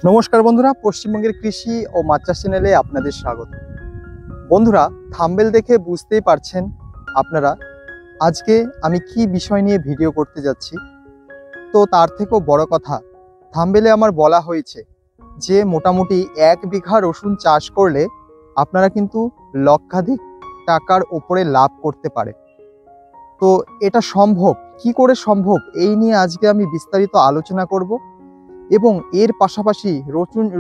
নমস্কার বন্ধুরা, পশ্চিমবঙ্গের কৃষি ও মাছ চাষ চ্যানেলে আপনাদের স্বাগত। বন্ধুরা, থাম্বনেল দেখে বুঝতেই পারছেন আপনারা আজকে আমি কি বিষয় নিয়ে ভিডিও করতে যাচ্ছি। তো তার থেকেও বড় কথা, থাম্বনেলে আমার বলা হয়েছে যে মোটামুটি 1 বিঘা রসুন চাষ করলে আপনারা কিন্তু লক্ষাধিক টাকার ওপরে লাভ করতে পারে। তো এটা সম্ভব, কি করে সম্ভব, এই নিয়ে আজকে আমি বিস্তারিত আলোচনা করব। এবং এর পাশাপাশি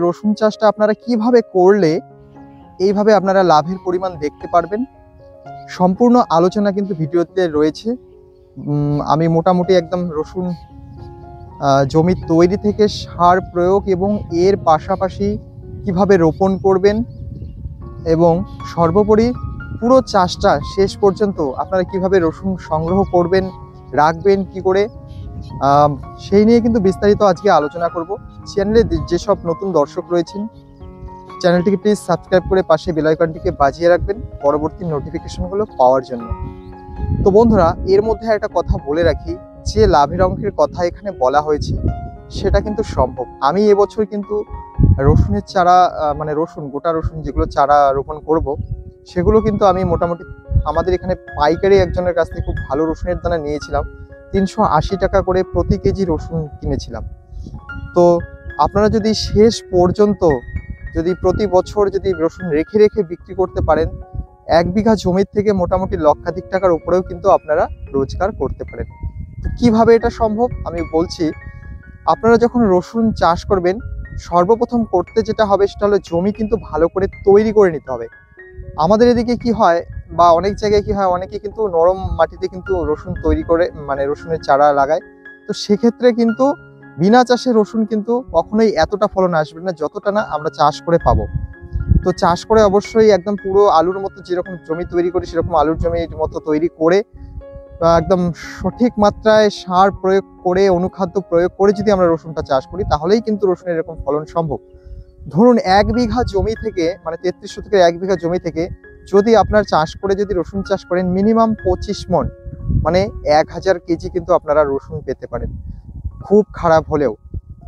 রসুন চাষটা আপনারা কিভাবে করলে এইভাবে আপনারা লাভের পরিমাণ দেখতে পারবেন, সম্পূর্ণ আলোচনা কিন্তু ভিডিওতে রয়েছে। আমি মোটামুটি একদম রসুন জমি তৈরি থেকে সার প্রয়োগ এবং এর পাশাপাশি কিভাবে রোপণ করবেন এবং সর্বোপরি পুরো চাষটা শেষ পর্যন্ত আপনারা কিভাবে রসুন সংগ্রহ করবেন, রাখবেন কি করে, সেই নিয়ে কিন্তু বিস্তারিত আজকে আলোচনা করব। চ্যানেলে যেসব নতুন দর্শক রয়েছেন, চ্যানেলটিকে প্লিজ সাবস্ক্রাইব করে পাশে বেল আইকনটিকে বাজিয়ে রাখবেন পরবর্তী নোটিফিকেশনগুলো পাওয়ার জন্য। তো বন্ধুরা, এর মধ্যে একটা কথা বলে রাখি, যে লাভের অঙ্কের কথা এখানে বলা হয়েছে সেটা কিন্তু সম্ভব। আমি এবছর কিন্তু রসুনের চারা মানে গোটা রসুন যেগুলো চারা রোপণ করব, সেগুলো কিন্তু আমি মোটামুটি আমাদের এখানে পাইকারি একজনের কাছ থেকে খুব ভালো রসুনের দানা নিয়েছিলাম। 380 টাকা করে প্রতি কেজি রসুন কিনেছিলাম। তো আপনারা যদি শেষ পর্যন্ত প্রতি বছর রসুন রেখে রেখে বিক্রি করতে পারেন, 1 বিঘা জমির থেকে মোটামুটি লক্ষাধিক টাকার উপরেও কিন্তু আপনারা রোজগার করতে পারেন। তো কিভাবে এটা সম্ভব আমি বলছি। আপনারা যখন রসুন চাষ করবেন, সর্বপ্রথম করতে যেটা হবে সেটা হলো জমি কিন্তু ভালো করে তৈরি করে নিতে হবে। আমাদের এদিকে কি হয় বা অনেক জায়গায় কি হয়, অনেকে কিন্তু নরম মাটিতে কিন্তু রসুন তৈরি করে মানে রসুনের চারা লাগায়। তো সেক্ষেত্রে কিন্তু বিনা চাষে রসুন কিন্তু কখনোই এতটা ফলন আসবে না যতটা না আমরা চাষ করে পাবো। তো চাষ করে অবশ্যই একদম পুরো আলুর মতো যেরকম জমি তৈরি করি সেরকম আলুর জমির মতো তৈরি করে একদম সঠিক মাত্রায় সার প্রয়োগ করে, অনুখাদ্য প্রয়োগ করে যদি আমরা রসুনটা চাষ করি, তাহলেই কিন্তু রসুনের এরকম ফলন সম্ভব। ধরুন 1 বিঘা জমি থেকে মানে 3300 থেকে 1 বিঘা জমি থেকে যদি আপনার চাষ করে যদি রসুন চাষ করেন, মিনিমাম 25 মণ মানে 1000 কেজি কিন্তু আপনারা রসুন পেতে পারেন, খুব খারাপ হলেও।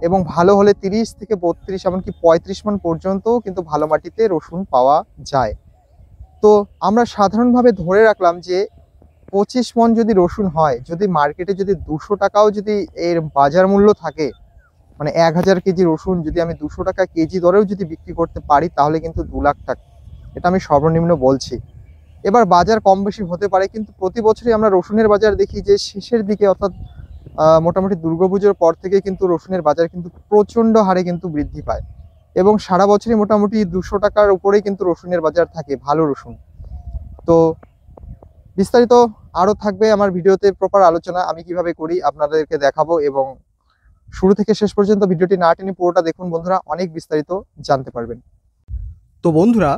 এবং ভালো হলে 30 থেকে 32 এমনকি 35 মণ পর্যন্তও কিন্তু ভালো মাটিতে রসুন পাওয়া যায়। তো আমরা সাধারণভাবে ধরে রাখলাম যে 25 মণ যদি রসুন হয়, যদি মার্কেটে যদি 200 টাকাও যদি এর বাজার মূল্য থাকে, মানে 1000 কেজি রসুন যদি আমি 200 টাকা কেজি দরেও যদি বিক্রি করতে পারি, তাহলে কিন্তু 2 লাখ টাকা, এটা আমি সর্বনিম্ন বলছি। এবার বাজার কম বেশি হতে পারে, কিন্তু প্রতি বছরই আমরা রসুনের বাজার দেখি যে শেষের দিকে, অর্থাৎ মোটামুটি দুর্গাপুজোর পর থেকে কিন্তু রসুনের বাজার কিন্তু প্রচণ্ড হারে কিন্তু বৃদ্ধি পায় এবং সারা বছরই মোটামুটি 200 টাকার উপরেই কিন্তু রসুনের বাজার থাকে, ভালো রসুন। তো বিস্তারিত আরও থাকবে আমার ভিডিওতে, প্রপার আলোচনা আমি কিভাবে করি আপনাদেরকে দেখাবো। এবং শুরু থেকে শেষ পর্যন্ত ভিডিওটি না টেনে পুরোটা দেখুন বন্ধুরা, অনেক বিস্তারিত জানতে পারবেন। তো বন্ধুরা,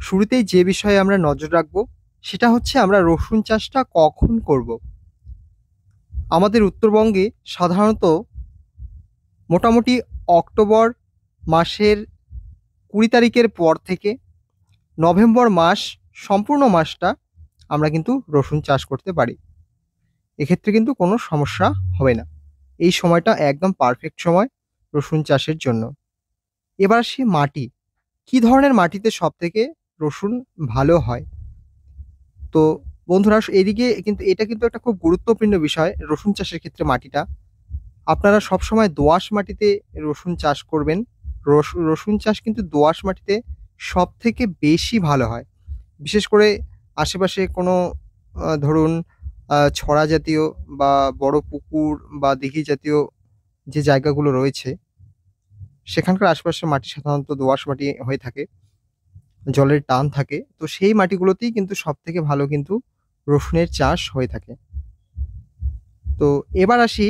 শুরুতেই যে বিষয়ে আমরা নজর রাখবো সেটা হচ্ছে আমরা রসুন চাষটা কখন করব। আমাদের উত্তরবঙ্গে সাধারণত মোটামুটি অক্টোবর মাসের 20 তারিখের পর থেকে নভেম্বর মাস সম্পূর্ণ মাসটা আমরা কিন্তু রসুন চাষ করতে পারি। এক্ষেত্রে কিন্তু কোনো সমস্যা হবে না, এই সময়টা একদম পারফেক্ট সময় রসুন চাষের জন্য। এবার আসি মাটি, কি ধরনের মাটিতে সবথেকে রসুন ভালো হয়। তো বন্ধুরা, এদিকে কিন্তু এটা কিন্তু একটা খুব গুরুত্বপূর্ণ বিষয় রসুন চাষের ক্ষেত্রে। মাটিটা আপনারা সবসময় দোআঁশ মাটিতে রসুন চাষ করবেন। রসুন চাষ কিন্তু দোআঁশ মাটিতে সবথেকে বেশি ভালো হয়। বিশেষ করে আশেপাশে কোনো ধরুন ছড়া জাতীয় বা বড় পুকুর বা দিঘি জাতীয় যে জায়গাগুলো রয়েছে, সেখানকার আশেপাশের মাটি সাধারণত দোআঁশ মাটি হয়ে থাকে, জলের টান থাকে। তো সেই মাটিগুলোতেই কিন্তু সবথেকে ভালো কিন্তু রসুনের চাষ হয়ে থাকে। তো এবার আসি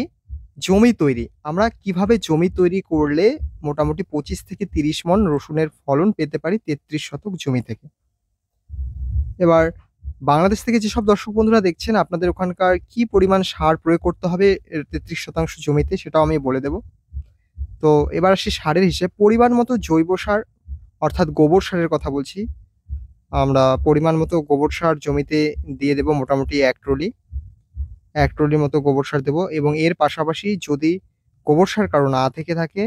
জমি তৈরি। আমরা কিভাবে জমি তৈরি করলে মোটামুটি 25 থেকে 30 মণ রসুনের ফলন পেতে পারি 33 শতক জমি থেকে। এবার বাংলাদেশ থেকে যেসব দর্শক বন্ধুরা দেখছেন, আপনাদের ওখানকার কি পরিমাণ সার প্রয়োগ করতে হবে 33% জমিতে, সেটাও আমি বলে দেব। তো এবার আসি সারের হিসেব। পরিমাণ মতো জৈব সার অর্থাৎ গোবর সারের কথা বলছি। আমরা পরিমাণ মতো গোবর সার জমিতে দিয়ে দেব, মোটামুটি 1 ট্রলির মতো গোবর সার দেবো। এবং এর পাশাপাশি যদি গোবর সার কারো না থেকে থাকে,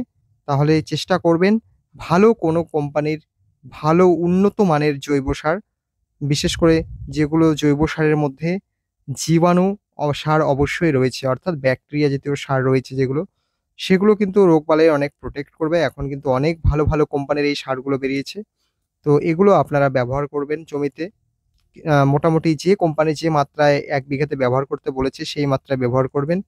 তাহলে চেষ্টা করবেন ভালো কোনো কোম্পানির ভালো উন্নত মানের জৈব সার, বিশেষ করে যেগুলো জৈব সারের মধ্যে জীবাণু সার অবশ্যই রয়েছে, অর্থাৎ ব্যাকটেরিয়া জাতীয় সার রয়েছে যেগুলো, সেগুলো কিন্তু রোগবালাই অনেক প্রোটেক্ট করবে। এখন কিন্তু অনেক ভালো, ভালো কোম্পানির এই সারগুলো বেরিয়েছে। তো এগুলো আপনারা ব্যবহার করবেন জমিতে। মোটামুটি যে কোম্পানি যে মাত্রায় ১ বিঘাতে ব্যবহার করতে বলেছে সেই মাত্রায় ব্যবহার করবেন।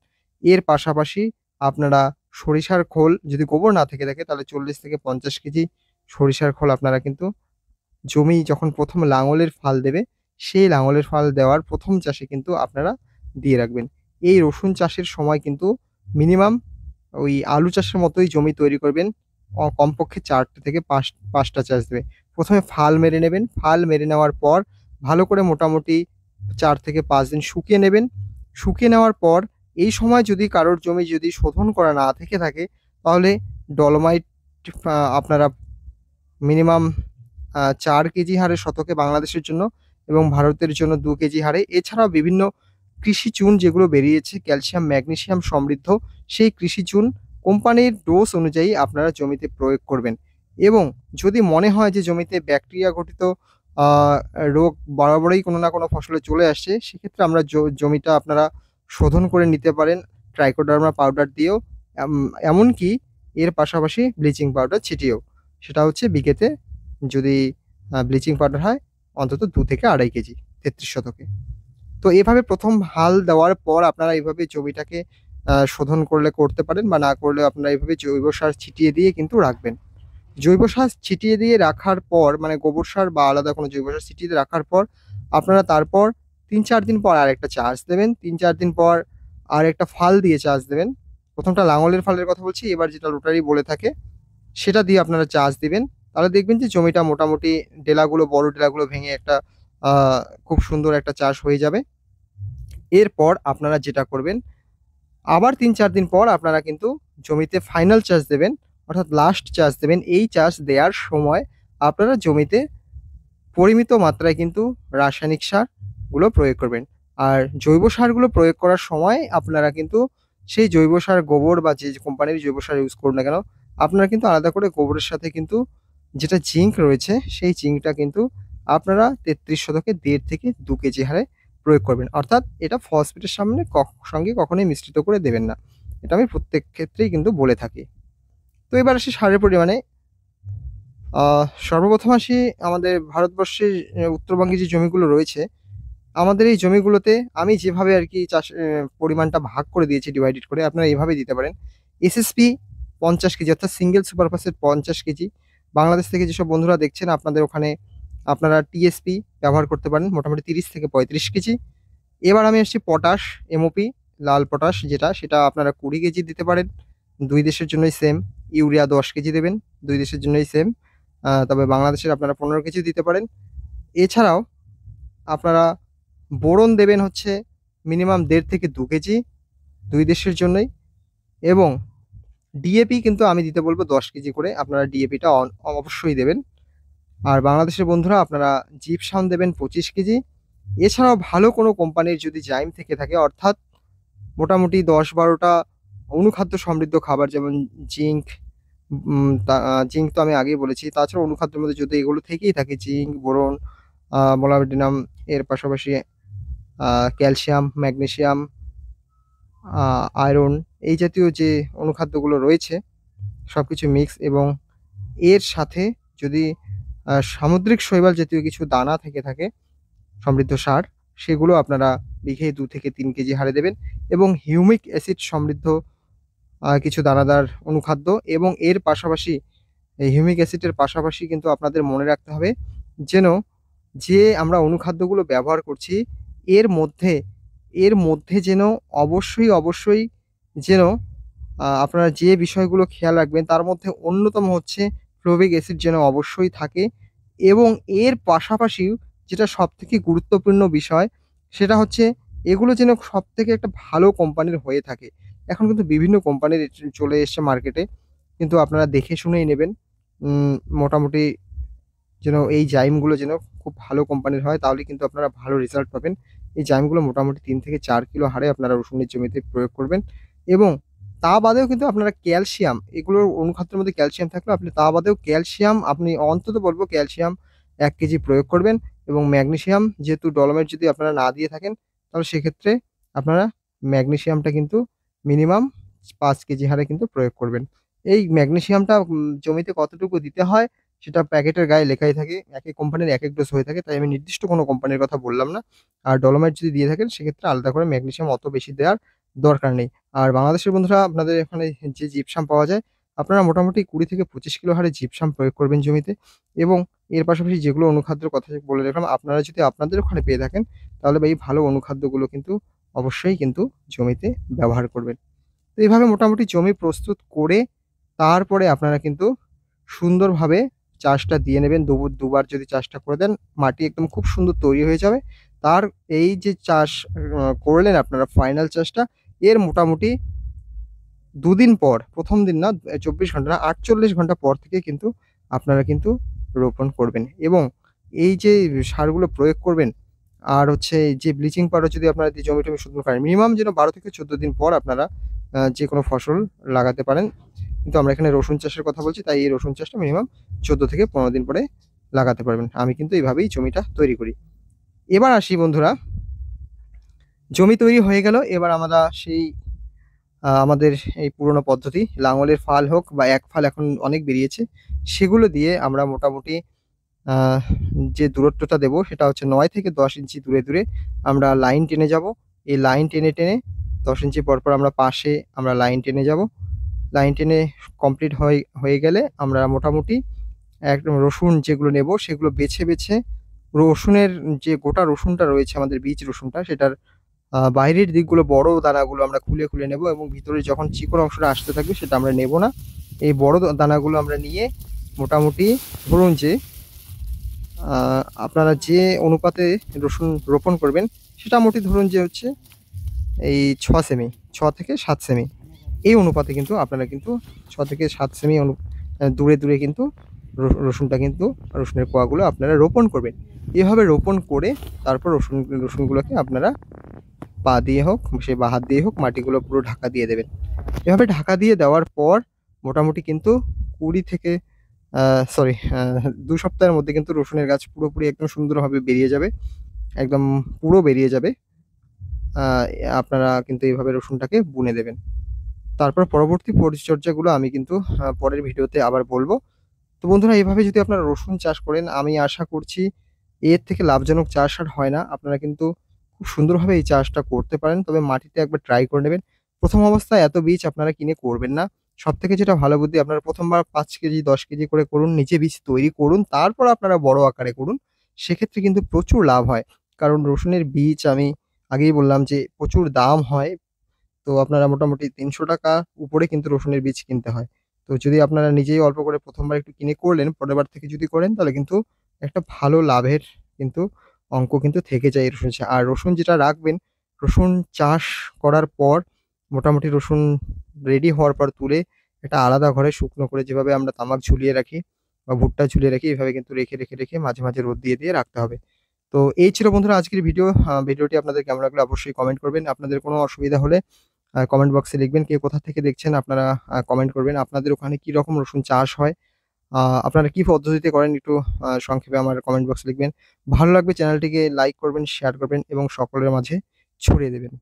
এর পাশাপাশি আপনারা সরিষার খোল, যদি গোবর না থেকে থাকে তাহলে ৪০ থেকে ৫০ কেজি সরিষার খোল আপনারা কিন্তু জমি যখন ১ম লাঙলের ফাল দেবে, সেই লাঙলের ফাল দেওয়ার ১ম চাষে কিন্তু আপনারা দিয়ে রাখবেন। এই রসুন চাষের সময় কিন্তু মিনিমাম ওই আলু চাষের মতোই জমি তৈরি করবেন। কমপক্ষে ৪ টা থেকে ৫ টা চাষ দেবে। ১ম এ ফাল মেরে নেবেন। ফাল মেরে নেওয়ার পর ভালো করে মোটামুটি ৪ থেকে ৫ দিন শুকিয়ে নেবেন। শুকিয়ে নেওয়ার পর এই সময় যদি কারোর জমি যদি শোধন করা না থেকে থাকে, তাহলে ডলোমাইট আপনারা মিনিমাম ৪ কেজি হারে শতকে বাংলাদেশের জন্য এবং ভারতের জন্য ২ কেজি হারে, এছাড়াও বিভিন্ন কৃষি চুন যেগুলো বেরিয়েছে ক্যালসিয়াম, ম্যাগনেসিয়াম সমৃদ্ধ, সেই কৃষি চুন কোম্পানির ডোজ অনুযায়ী আপনারা জমিতে প্রয়োগ করবেন। এবং যদি মনে হয় যে জমিতে ব্যাকটেরিয়া ঘটিত আ রোগ বরাবরই কোনো না কোনো ফসলে চলে আসছে, সেক্ষেত্রে আমরা জমিটা আপনারা শোধন করে নিতে পারেন ট্রাইকোডার্মা পাউডার দিয়েও, এমনকি এর পাশাপাশি ব্লিচিং পাউডার ছিটিয়েও। সেটা হচ্ছে বিঘেতে যদি ব্লিচিং পাউডার হয় অন্তত ২ থেকে ২.৫ কেজি ৩৩ শতকে। তো এভাবে ১ম হাল দেওয়ার পর আপনারা এভাবে জমিটাকে শোধন করলে করতে পারেন, বা না করলেও আপনারা এভাবে জৈব সার ছিটিয়ে দিয়ে কিন্তু রাখবেন। জৈব সার ছিটিয়ে দিয়ে রাখার পর, মানে গোবর সার বা আলাদা কোনো জৈব সার ছিটিয়ে দিয়ে রাখার পর আপনারা তারপর ৩-৪ দিন পর আরেকটা চাষ দেবেন। ৩-৪ দিন পর আরেকটা ফাল দিয়ে চাষ দেবেন। ১ম টা লাঙলের ফালের কথা বলছি, এবার যেটা রোটারি বলে থাকে সেটা দিয়ে আপনারা চাষ দিবেন। তাহলে দেখবেন যে জমিটা মোটামুটি ডেলাগুলো, বড় ডেলাগুলো ভেঙে একটা আ খুব সুন্দর একটা চাষ হয়ে যাবে। এরপর আপনারা যেটা করবেন, আবার ৩-৪ দিন পর আপনারা কিন্তু জমিতে ফাইনাল চাষ দেবেন, অর্থাৎ লাস্ট চাষ দেবেন। এই চাষ দেওয়ার সময় আপনারা জমিতে পরিমিত মাত্রায় কিন্তু রাসায়নিক সারগুলো প্রয়োগ করবেন। আর জৈব সারগুলো প্রয়োগ করার সময় আপনারা কিন্তু সেই জৈব সার, গোবর বা যে কোম্পানির জৈব সার ইউজ করুন না কেন, আপনারা কিন্তু আলাদা করে গোবরের সাথে কিন্তু যেটা জিঙ্ক রয়েছে, সেই জিঙ্কটা কিন্তু আপনারা ৩৩ শতকে ১.৫ থেকে ২ কেজি হারে প্রয়োগ করবেন। অর্থাৎ এটা ফসফেটের সঙ্গে কখনোই মিশ্রিত করে দেবেন না। এটা আমি প্রত্যেক ক্ষেত্রেই কিন্তু বলে থাকি। তো এবার আসি সারের পরিমাণে। আ সর্বপ্রথম আসি আমাদের ভারতবর্ষের উত্তরবঙ্গে যে জমিগুলো রয়েছে, আমাদের এই জমিগুলোতে আমি যেভাবে আরকি পরিমাণটা ভাগ করে দিয়েছি ডিভাইডেড করে, আপনারা এভাবে দিতে পারেন। এসএসপি ৫০ কেজি, অর্থাৎ single super phosphate ৫০ KG. Bangladesh থেকে যেসব বন্ধুরা দেখছেন আপনাদের ওখানে আপনারা টিএসপি ব্যবহার করতে পারেন মোটামুটি ৩০ থেকে ৩৫ কেজি। এবার আমি আসছি পটাশ, এমওপি, লাল পটাশ যেটা, সেটা আপনারা ২০ কেজি দিতে পারেন। ২ দেশের জন্যই সেম। ইউরিয়া ১০ কেজি দেবেন, ২ দেশের জন্যই সেম। তবে বাংলাদেশের আপনারা ১৫ কেজি দিতে পারেন। এছাড়াও আপনারা বোরন দেবেন হচ্ছে মিনিমাম ১.৫ থেকে ২ কেজি ২ দেশের জন্যই। এবং ডিএপি কিন্তু আমি দিতে বলব ১০ কেজি করে, আপনারা ডিএপিটা অবশ্যই দেবেন। আর বাংলাদেশের বন্ধুরা আপনারা জিপসাম দেবেন ২৫ কেজি। এছাড়াও ভালো কোনো কোম্পানির যদি জাইম থেকে থাকে, অর্থাৎ মোটামুটি ১০-১২ টা অনুখাদ্য সমৃদ্ধ খাবার, যেমন জিঙ্ক, জিঙ্ক তো আমি আগেই বলেছি। তাছাড়া অনুখাদ্যের মধ্যে যদি এগুলো থেকেই থাকে, জিঙ্ক, বোরন, মোলাবেডিনাম, এর পাশাপাশি ক্যালসিয়াম, ম্যাগনেসিয়াম, আয়রন, এই জাতীয় যে অনুখাদ্যগুলো রয়েছে সবকিছু মিক্স, এবং এর সাথে যদি সামুদ্রিক শৈবাল জাতীয় কিছু দানা থেকে থাকে সমৃদ্ধ সার, সেগুলো আপনারা বিঘে ২ থেকে ৩ কেজি হারে দেবেন। এবং হিউমিক অ্যাসিড সমৃদ্ধ কিছু দানাদার অনুখাদ্য, এবং এর পাশাপাশি এই হিউমিক অ্যাসিডের পাশাপাশি কিন্তু আপনাদের মনে রাখতে হবে যেন যে আমরা অনুখাদ্যগুলো ব্যবহার করছি এর মধ্যে যেন অবশ্যই যেন আপনারা যে বিষয়গুলো খেয়াল রাখবেন তার মধ্যে অন্যতম হচ্ছে ফ্লোরিক অ্যাসিড যেন অবশ্যই থাকে। এবং এর পাশাপাশিও যেটা সবথেকে গুরুত্বপূর্ণ বিষয়, সেটা হচ্ছে এগুলো যেন সবথেকে একটা ভালো কোম্পানির হয়ে থাকে। এখন কিন্তু বিভিন্ন কোম্পানির চলে এসছে মার্কেটে, কিন্তু আপনারা দেখে শুনেই নেবেন। মোটামুটি যেন এই জাইমগুলো যেন খুব ভালো কোম্পানির হয়, তাহলে কিন্তু আপনারা ভালো রেজাল্ট পাবেন। এই জাইমগুলো মোটামুটি ৩ থেকে ৪ কিলো হারে আপনারা রসুনের জমিতে প্রয়োগ করবেন। এবং তা বাদেও কিন্তু আপনারা ক্যালসিয়াম, এগুলোর অনুখাদ্যের মধ্যে ক্যালসিয়াম থাকলেও আপনি তা বাদেও ক্যালসিয়াম আপনি অন্তত বলবো ক্যালসিয়াম 1 কেজি প্রয়োগ করবেন। এবং ম্যাগনেসিয়াম যেহেতু ডলোমাইট যদি আপনারা না দিয়ে থাকেন তাহলে সেক্ষেত্রে আপনারা ম্যাগনেসিয়ামটা কিন্তু মিনিমাম 5 কেজি হারে কিন্তু প্রয়োগ করবেন। এই ম্যাগনেসিয়ামটা জমিতে কতটুকু দিতে হয় সেটা প্যাকেটের গায়ে লেখাই থাকে। একেক কোম্পানির একেক ডোজ হয়ে থাকে, তাই আমি নির্দিষ্ট কোনো কোম্পানির কথা বললাম না। আর ডলোমাইট যদি দিয়ে থাকেন সেক্ষেত্রে আলাদা করে ম্যাগনেসিয়াম অত বেশি দেওয়ার দরকার নেই। আর বাংলাদেশের বন্ধুরা আপনাদের এখানে যে জিপসাম পাওয়া যায়, আপনারা মোটামুটি 20 থেকে 25 কিলো হারে জিপসাম প্রয়োগ করবেন জমিতে। এবং এর পাশাপাশি যেগুলো অনুখাদ্যের কথা বলে রাখলাম, আপনারা যদি আপনাদের ওখানে পেয়ে থাকেন তাহলে এই ভালো অনুখাদ্যগুলো কিন্তু অবশ্যই কিন্তু জমিতে ব্যবহার করবেন। তো এইভাবে মোটামুটি জমি প্রস্তুত করে তারপরে আপনারা কিন্তু সুন্দরভাবে চাষটা দিয়ে নেবেন। দুবার যদি চাষটা করে দেন, মাটি একদম খুব সুন্দর তৈরি হয়ে যাবে। তার এই যে চাষ করলেন আপনারা ফাইনাল চাষটা, এর মোটামুটি ২ দিন পর, ১ম দিন না ২৪ ঘন্টা না ৪৮ ঘন্টা পর থেকে কিন্তু আপনারা কিন্তু রোপণ করবেন। এবং এই যে সারগুলো প্রয়োগ করবেন আর হচ্ছে যে ব্লিচিং পাউডার যদি আপনারা দিয়ে জমি-টমি শুকনো করেন, মিনিমাম যেন ১২ থেকে ১৪ দিন পর আপনারা যেকোনো ফসল লাগাতে পারেন। কিন্তু আমরা এখানে রসুন চাষের কথা বলছি, তাই এই রসুন চাষটা মিনিমাম ১৪ থেকে ১৫ দিন পরে লাগাতে পারবেন। আমি কিন্তু এভাবেই জমিটা তৈরি করি। এবার আসি বন্ধুরা, জমি তৈরি হয়ে গেল। এবার আমরা সেই আমাদের এই পুরোনো পদ্ধতি লাঙলের ফাল হোক বা এক ফাল এখন অনেক বেরিয়েছে, সেগুলো দিয়ে আমরা মোটামুটি আহ, যে দূরত্বটা দেবো সেটা হচ্ছে ৯ থেকে ১০ ইঞ্চি দূরে দূরে আমরা লাইন টেনে যাব। এই লাইন টেনে টেনে ১০ ইঞ্চি পর পর আমরা পাশে আমরা লাইন টেনে যাব। লাইন টেনে কমপ্লিট হয়ে গেলে আমরা মোটামুটি একদম রসুন যেগুলো নেব সেগুলো বেছে বেছে রসুনের যে গোটা রসুনটা রয়েছে আমাদের বীজ রসুনটা, সেটার বাইরের দিকগুলো বড় দানাগুলো আমরা খুলে খুলে নেব এবং ভিতরে যখন চিকন অংশটা আসতে থাকবে সেটা আমরা নেব না। এই বড় দানাগুলো আমরা নিয়ে মোটামুটি ধরুন যে আপনারা যে অনুপাতে রসুন রোপণ করবেন সেটা মোটামুটি ধরুন যে হচ্ছে এই ৬ সেমি, ৬ থেকে ৭ সেমি এই অনুপাতে কিন্তু আপনারা কিন্তু ৬ থেকে ৭ সেমি দূরে দূরে কিন্তু রসুনটা কিন্তু রসুনের কোয়াগুলো আপনারা রোপণ করবেন। এভাবে রোপণ করে তারপর রসুনগুলোকে আপনারা পা দিয়ে হোক সে বা হাত দিয়ে হোক মাটিগুলো পুরো ঢাকা দিয়ে দেবেন। এভাবে ঢাকা দিয়ে দেওয়ার পর মোটামুটি কিন্তু ২০ থেকে ২ সপ্তাহের মধ্যে কিন্তু রসুনের গাছ পুরোপুরি একদম সুন্দরভাবে বেরিয়ে যাবে, একদম পুরো বেরিয়ে যাবে। আপনারা কিন্তু এইভাবে রসুনটাকে বুনে দেবেন। তারপর পরবর্তী পরিচর্যাগুলো আমি কিন্তু পরের ভিডিওতে আবার বলবো। তো বন্ধুরা, এভাবে যদি আপনারা রসুন চাষ করেন আমি আশা করছি এর থেকে লাভজনক চাষ আর হয় না। আপনারা কিন্তু খুব সুন্দরভাবে এই চাষটা করতে পারেন। তবে মাটিতে একবার ট্রাই করে নেবেন। প্রথম অবস্থায় এত বীজ আপনারা কিনে করবেন না। সবথেকে যেটা ভালো বুদ্ধি, আপনারা ১ম বার ৫ কেজি ১০ কেজি করে করুন, নিজে বীজ তৈরি করুন, তারপর আপনারা বড় আকারে করুন। সেক্ষেত্রে কিন্তু প্রচুর লাভ হয়। কারণ রসুনের বীজ আমি আগেই বললাম যে প্রচুর দাম হয়। তো আপনারা মোটামুটি ৳৩০০ উপরে কিন্তু রসুনের বীজ কিনতে হয়। তো যদি আপনারা নিজেই অল্প করে ১ম বার একটু কিনে করলেন, পরের বার থেকে যদি করেন তাহলে কিন্তু একটা ভালো লাভের কিন্তু অঙ্ক কিন্তু থেকে যায় এই রসুন চাষে। আর রসুন যেটা রাখবেন, রসুন চাষ করার পর মোটামুটি রসুন রেডি হওয়ার পর তুলে একটা আলাদা ঘরে শুকনো করে যেভাবে আমরা তামাক ঝুলিয়ে রাখি বা ভুট্টা ঝুলিয়ে রাখি, এভাবে কিন্তু রেখে মাঝে মাঝে রোদ দিয়ে রাখতে হবে। তো এই ছিল বন্ধুরা আজকের ভিডিও। ভিডিওটি আপনাদের কেমন লাগলো অবশ্যই কমেন্ট করবেন। আপনাদের কোনো অসুবিধা হলে কমেন্ট বক্সে লিখবেন। কে কোথা থেকে দেখছেন আপনারা কমেন্ট করবেন। আপনাদের ওখানে কি রকম রসুন চাষ হয়? আপনারা কি পদ্ধতিতে করেন একটু সংক্ষেপে আমার কমেন্ট বক্সে লিখবেন। ভালো লাগবে চ্যানেলটিকে লাইক করবেন, শেয়ার করবেন এবং সকলের মাঝে ছড়িয়ে দেবেন।